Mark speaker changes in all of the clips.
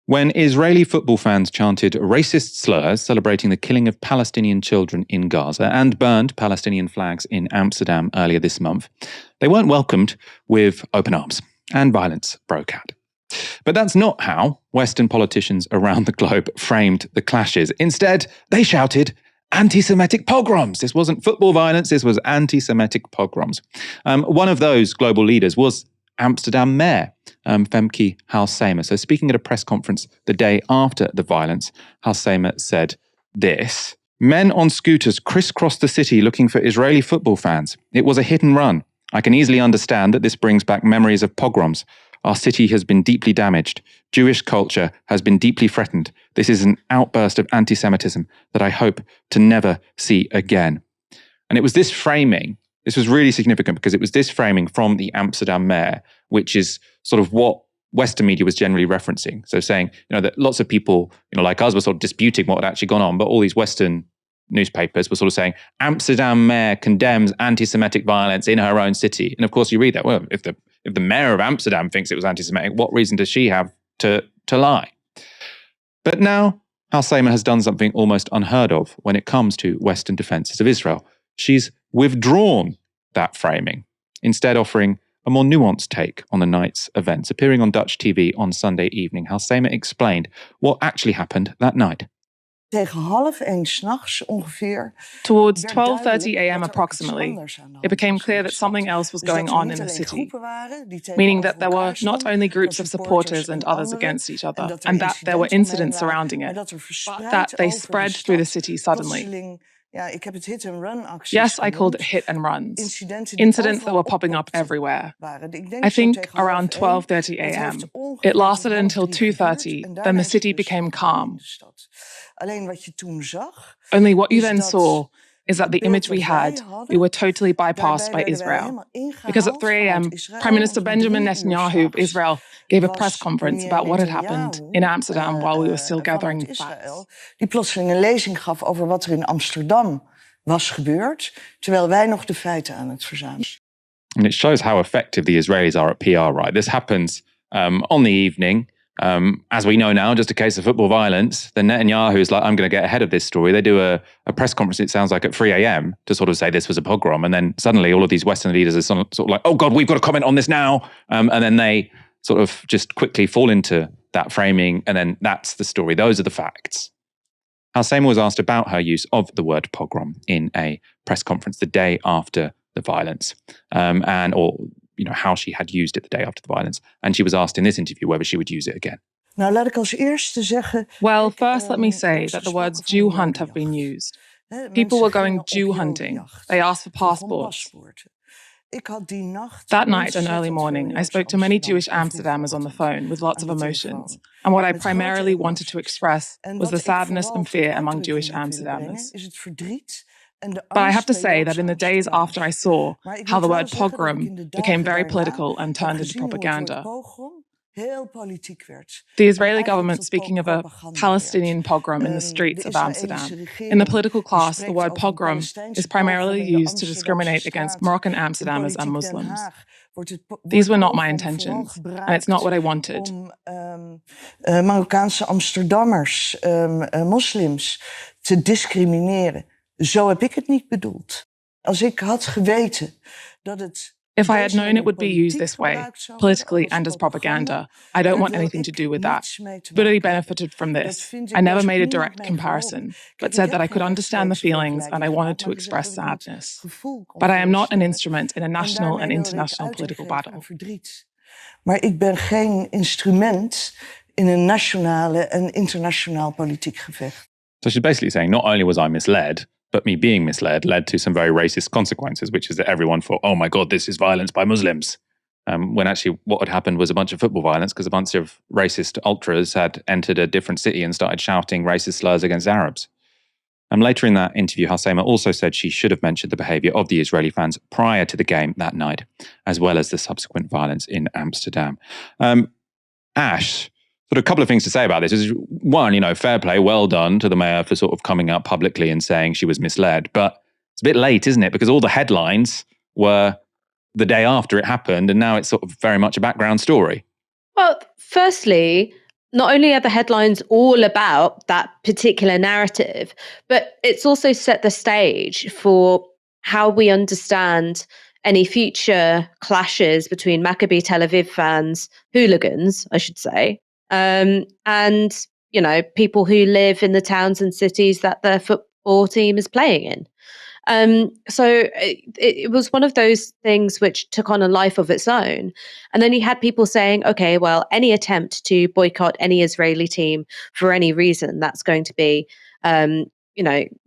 Speaker 1: When Israeli football fans chanted racist slurs celebrating the killing of Palestinian children in Gaza and burned Palestinian flags in Amsterdam earlier this month, they weren't welcomed with open arms, and violence broke out. But that's not how Western politicians around the globe framed the clashes. Instead, they shouted anti-Semitic pogroms. This wasn't football violence, this was anti-Semitic pogroms. One of those global leaders was Amsterdam Mayor Femke Halsema. So speaking at a press conference the day after the violence, Halsema said this: "Men on scooters crisscrossed the city looking for Israeli football fans. It was a hit and run. I can easily understand that this brings back memories of pogroms. Our city has been deeply damaged. Jewish culture has been deeply threatened. This is an outburst of anti-Semitism that I hope to never see again." And it was this framing. This was really significant because it was this framing from the Amsterdam mayor, which is sort of what Western media was generally referencing. So saying, that lots of people, like us, were sort of disputing what had actually gone on, but all these Western newspapers were sort of saying, Amsterdam mayor condemns anti-Semitic violence in her own city. And of course you read that, well, if the mayor of Amsterdam thinks it was anti-Semitic, what reason does she have to lie? But now Halsema has done something almost unheard of when it comes to Western defenses of Israel. She's withdrawn that framing, instead offering a more nuanced take on the night's events. Appearing on Dutch TV on Sunday evening, Halsema explained what actually happened that night.
Speaker 2: Towards
Speaker 3: 12:30 a.m. approximately, it became clear that something else was going on in the city, meaning that there were not only groups of supporters and others against each other, and that there were incidents surrounding it, but that they spread through the city suddenly. Yes, I called it hit and runs. Incidents that were popping up everywhere. I think around 12:30 a.m. It lasted until 2:30, then the city became calm. Only what you then saw is that the image we had, we were totally bypassed by Israel. Because at 3 a.m., Prime Minister Benjamin Netanyahu of Israel gave a press conference about what had happened in Amsterdam while we were still gathering facts.
Speaker 2: Die plotseling een lezing gaf over wat er in Amsterdam was gebeurd, terwijl wij nog de feiten aan het verzamelen.
Speaker 1: And it shows how effective the Israelis are at PR, right? This happens on the evening. As we know now, just a case of football violence, then Netanyahu is like, I'm going to get ahead of this story. They do a press conference, it sounds like at 3 a.m. to sort of say this was a pogrom. And then suddenly all of these Western leaders are sort of like, oh God, we've got to comment on this now. And then they sort of just quickly fall into that framing. And then that's the story. Those are the facts. Halsema was asked about her use of the word pogrom in a press conference the day after the violence, how she had used it the day after the violence. And she was asked in this interview whether she would use it again.
Speaker 3: Well, first let me say that the words Jew hunt have been used. People were going Jew hunting. They asked for passports. That night and early morning, I spoke to many Jewish Amsterdammers on the phone with lots of emotions. And what I primarily wanted to express was the sadness and fear among Jewish Amsterdammers. But I have to say that in the days after I saw how the word pogrom became very political and turned into propaganda, the Israeli government speaking of a Palestinian pogrom in the streets of Amsterdam. In the political class, the word pogrom is primarily used to discriminate against Moroccan Amsterdammers and Muslims. These were not my intentions, and it's not what I wanted.
Speaker 2: Marokkaanse Amsterdammers, moslims, te discrimineren. Zo heb ik het niet bedoeld. Als ik had geweten dat het...
Speaker 3: If I had known it would be used this way, politically and as propaganda, I don't want anything to do with that. Bully benefited from this. I never made a direct comparison, but said that I could understand the feelings and I wanted to express sadness. But I am not an instrument in a national and international political battle.
Speaker 2: Maar ik ben geen instrument in een nationale en internationaal politiek gevecht.
Speaker 1: So she's basically saying, not only was I misled, but me being misled led to some very racist consequences, which is that everyone thought, oh my God, this is violence by Muslims. When actually what had happened was a bunch of football violence because a bunch of racist ultras had entered a different city and started shouting racist slurs against Arabs. Later in that interview, Halsema also said she should have mentioned the behaviour of the Israeli fans prior to the game that night, as well as the subsequent violence in Amsterdam. Ash, sort of a couple of things to say about this is, one, fair play, well done to the mayor for sort of coming up publicly and saying she was misled. But it's a bit late, isn't it? Because all the headlines were the day after it happened, and now it's sort of very much a background story.
Speaker 4: Well, firstly, not only are the headlines all about that particular narrative, but it's also set the stage for how we understand any future clashes between Maccabi Tel Aviv fans, hooligans, I should say, and people who live in the towns and cities that their football team is playing in. So it was one of those things which took on a life of its own. And then you had people saying, okay, well, any attempt to boycott any Israeli team for any reason, that's going to be,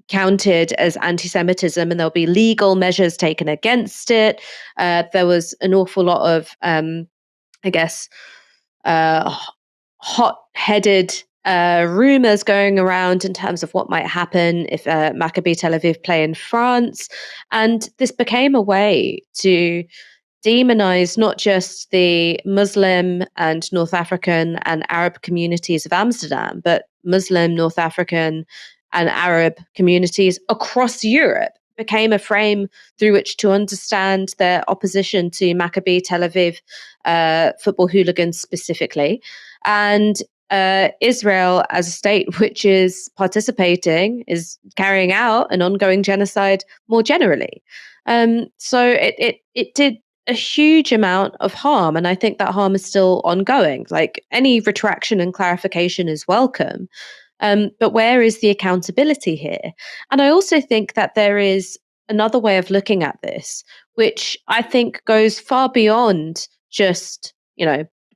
Speaker 4: counted as anti-Semitism, and there'll be legal measures taken against it. There was an awful lot of, I guess, hot-headed rumors going around in terms of what might happen if Maccabi Tel Aviv play in France. And this became a way to demonize not just the Muslim and North African and Arab communities of Amsterdam, but Muslim, North African, and Arab communities across Europe. Became a frame through which to understand their opposition to Maccabi Tel Aviv football hooligans specifically. And Israel, as a state which is participating, is carrying out an ongoing genocide more generally. So it did a huge amount of harm, and I think that harm is still ongoing. Like, any retraction and clarification is welcome. But where is the accountability here? And I also think that there is another way of looking at this, which I think goes far beyond just,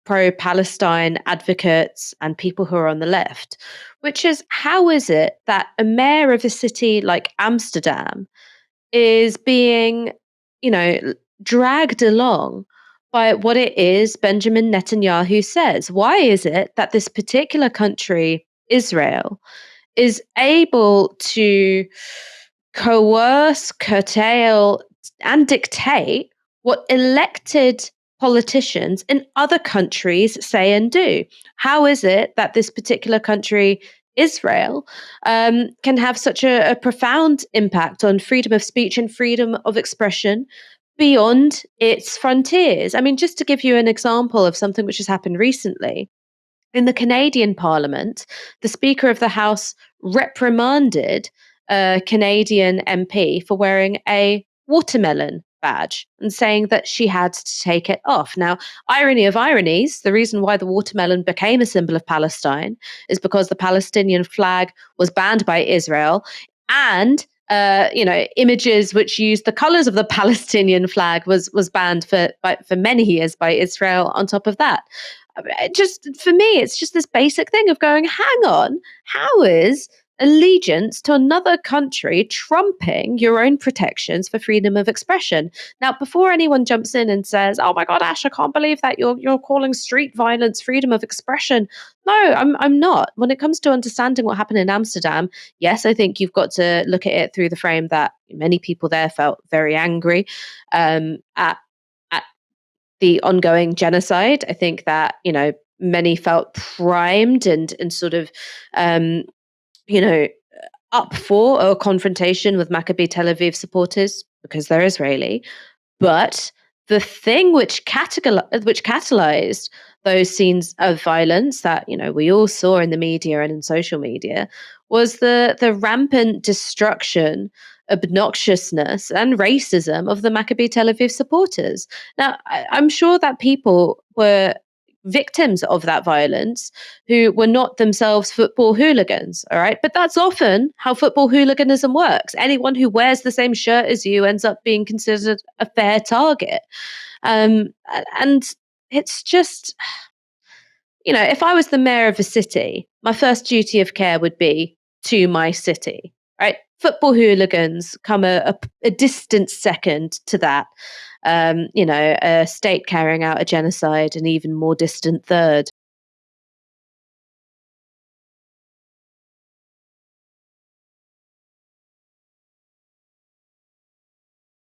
Speaker 4: pro-Palestine advocates and people who are on the left, which is, how is it that a mayor of a city like Amsterdam is being, dragged along by what it is Benjamin Netanyahu says? Why is it that this particular country, Israel, is able to coerce, curtail, and dictate what elected politicians in other countries say and do? How is it that this particular country, Israel, can have such a profound impact on freedom of speech and freedom of expression beyond its frontiers? I mean, just to give you an example of something which has happened recently, in the Canadian Parliament, the Speaker of the House reprimanded a Canadian MP for wearing a watermelon badge and saying that she had to take it off. Now, irony of ironies, the reason why the watermelon became a symbol of Palestine is because the Palestinian flag was banned by Israel, and images which used the colors of the Palestinian flag was banned for many years by Israel on top of that. For me, it's just this basic thing of going, hang on, how is allegiance to another country trumping your own protections for freedom of expression? Now, before anyone jumps in and says, "Oh my God, Ash, I can't believe that you're calling street violence freedom of expression," no, I'm not. When it comes to understanding what happened in Amsterdam, yes, I think you've got to look at it through the frame that many people there felt very angry at the ongoing genocide. I think that many felt primed and sort of up for a confrontation with Maccabi Tel Aviv supporters because they're Israeli. But the thing which catalyzed those scenes of violence that we all saw in the media and in social media was the rampant destruction, obnoxiousness, and racism of the Maccabi Tel Aviv supporters. Now, I'm sure that people were victims of that violence who were not themselves football hooligans, all right? But that's often how football hooliganism works. Anyone who wears the same shirt as you ends up being considered a fair target. And it's just, if I was the mayor of a city, my first duty of care would be to my city, right? Football hooligans come a distant second to that. A state carrying out a genocide, an even more distant third.